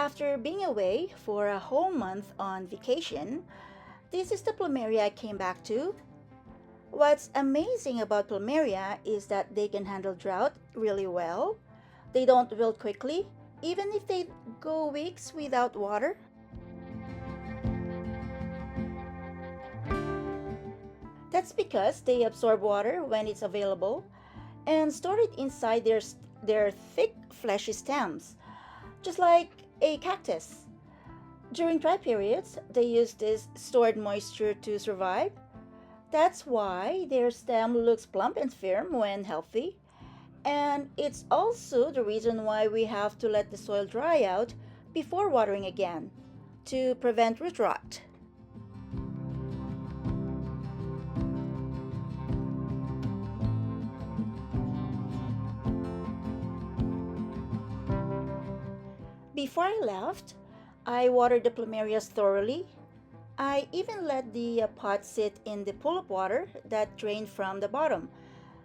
After being away for a whole month on vacation, this is the plumeria I came back to. What's amazing about plumeria is that they can handle drought really well. They don't wilt quickly, even if they go weeks without water. That's because they absorb water when it's available and store it inside their thick, fleshy stems, just like a cactus. During dry periods, they use this stored moisture to survive. That's why their stem looks plump and firm when healthy. And it's also the reason why we have to let the soil dry out before watering again to prevent root rot. Before I left, I watered the plumerias thoroughly. I even let the pot sit in the pool of water that drained from the bottom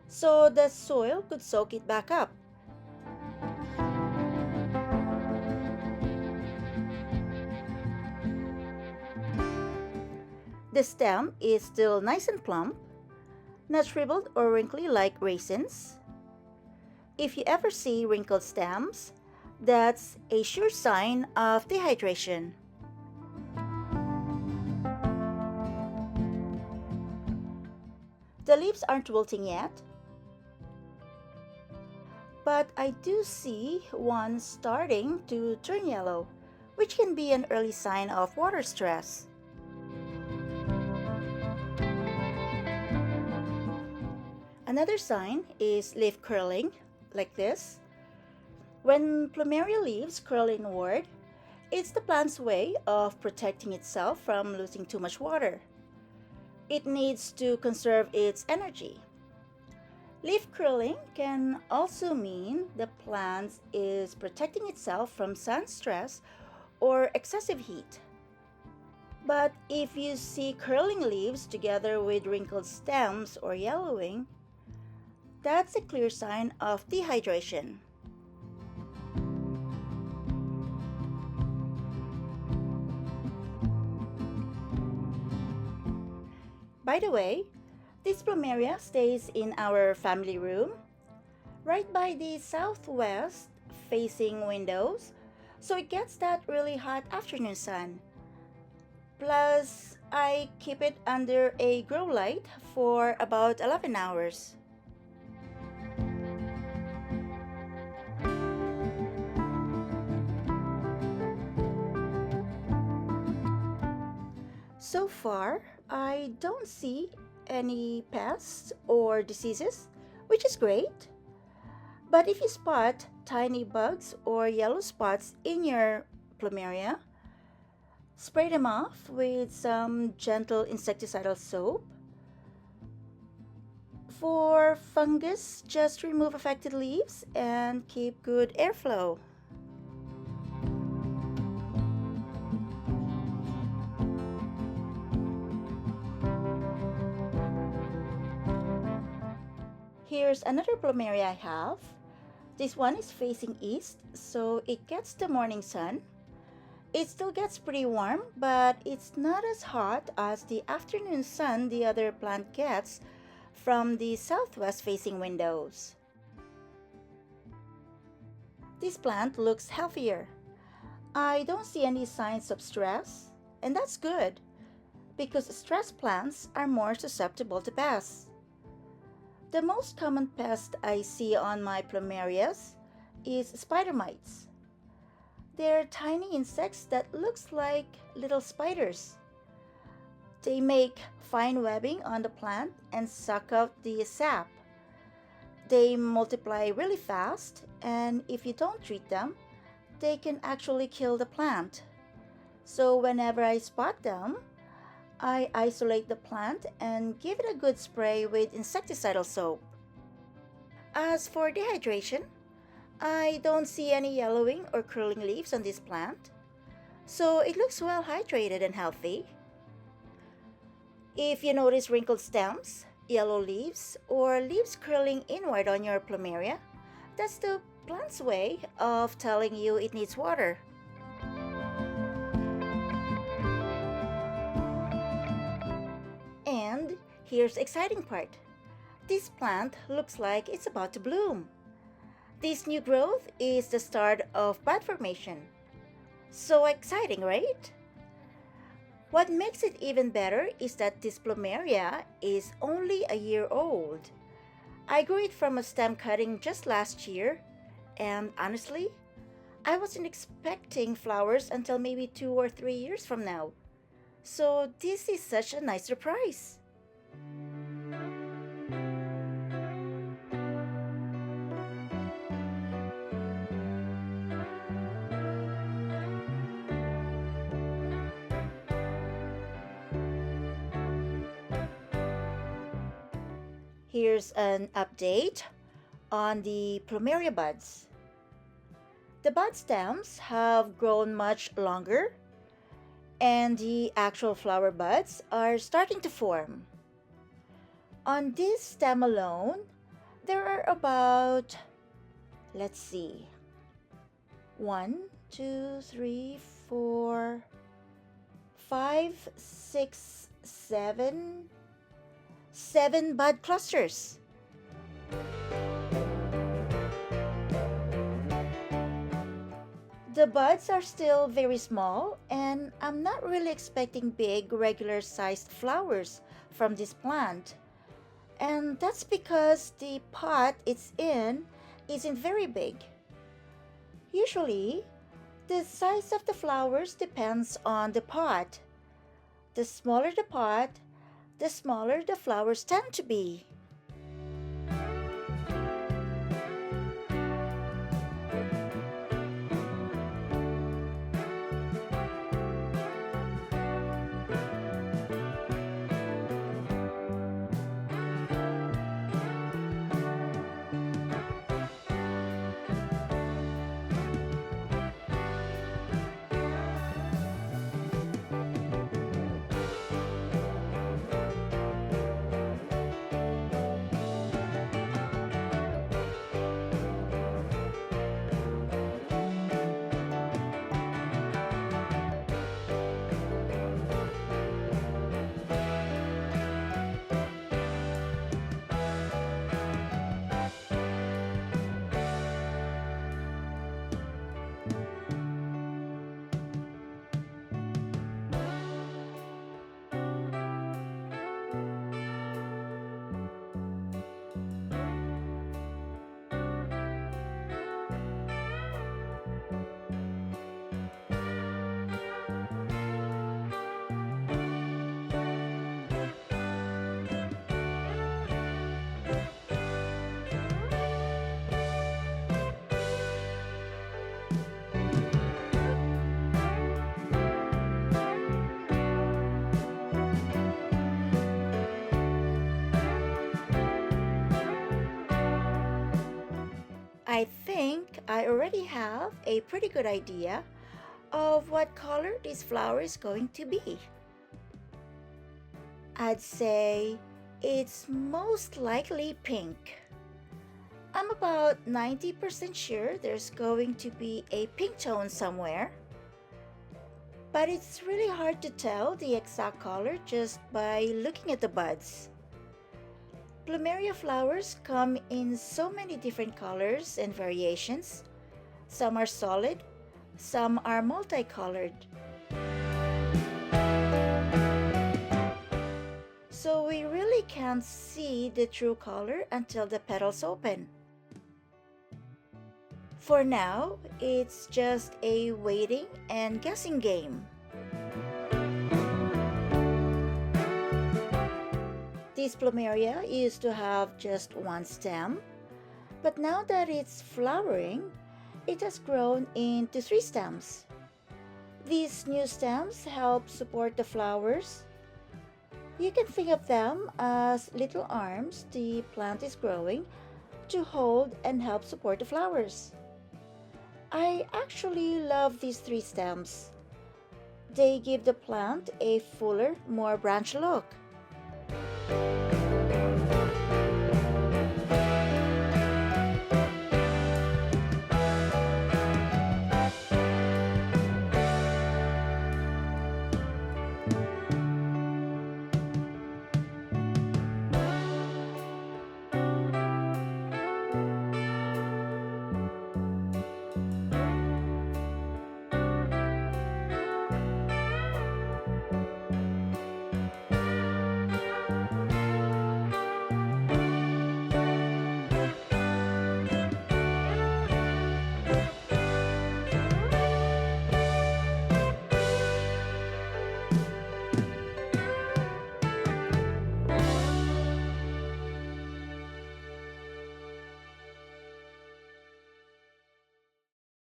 so the soil could soak it back up. The stem is still nice and plump, not shriveled or wrinkly like raisins. If you ever see wrinkled stems, that's a sure sign of dehydration. The leaves aren't wilting yet, but I do see one starting to turn yellow, which can be an early sign of water stress. Another sign is leaf curling, like this. When plumeria leaves curl inward, it's the plant's way of protecting itself from losing too much water. It needs to conserve its energy. Leaf curling can also mean the plant is protecting itself from sun stress or excessive heat. But if you see curling leaves together with wrinkled stems or yellowing, that's a clear sign of dehydration. By the way, this plumeria stays in our family room, right by the southwest facing windows, so it gets that really hot afternoon sun. Plus, I keep it under a grow light for about 11 hours. So far, I don't see any pests or diseases, which is great. But if you spot tiny bugs or yellow spots in your plumeria, spray them off with some gentle insecticidal soap. For fungus, just remove affected leaves and keep good airflow. Here's another plumeria I have. This one is facing east, so it gets the morning sun. It still gets pretty warm, but it's not as hot as the afternoon sun the other plant gets from the southwest facing windows. This plant looks healthier. I don't see any signs of stress, and that's good because stressed plants are more susceptible to pests. The most common pest I see on my plumerias is spider mites. They're tiny insects that looks like little spiders. They make fine webbing on the plant and suck out the sap. They multiply really fast, and if you don't treat them, they can actually kill the plant. So whenever I spot them, I isolate the plant and give it a good spray with insecticidal soap. As for dehydration, I don't see any yellowing or curling leaves on this plant, so it looks well hydrated and healthy. If you notice wrinkled stems, yellow leaves, or leaves curling inward on your plumeria, that's the plant's way of telling you it needs water. Here's the exciting part. This plant looks like it's about to bloom. This new growth is the start of bud formation. So exciting, right? What makes it even better is that this plumeria is only a year old. I grew it from a stem cutting just last year, and honestly, I wasn't expecting flowers until maybe 2 or 3 years from now. So this is such a nice surprise. Here's an update on the plumeria buds. The bud stems have grown much longer and the actual flower buds are starting to form. On this stem alone, there are about, let's see, one, two, three, four, five, six, seven bud clusters. The buds are still very small, and I'm not really expecting big, regular sized flowers from this plant. And that's because the pot it's in isn't very big. Usually, the size of the flowers depends on the pot. The smaller the pot, the smaller the flowers tend to be. I think I already have a pretty good idea of what color this flower is going to be. I'd say it's most likely pink. I'm about 90% sure there's going to be a pink tone somewhere, but it's really hard to tell the exact color just by looking at the buds. Plumeria flowers come in so many different colors and variations. Some are solid, some are multicolored. So we really can't see the true color until the petals open. For now, it's just a waiting and guessing game. This plumeria used to have just one stem, but now that it's flowering, it has grown into 3 stems. These new stems help support the flowers. You can think of them as little arms the plant is growing to hold and help support the flowers. I actually love these 3 stems. They give the plant a fuller, more branched look.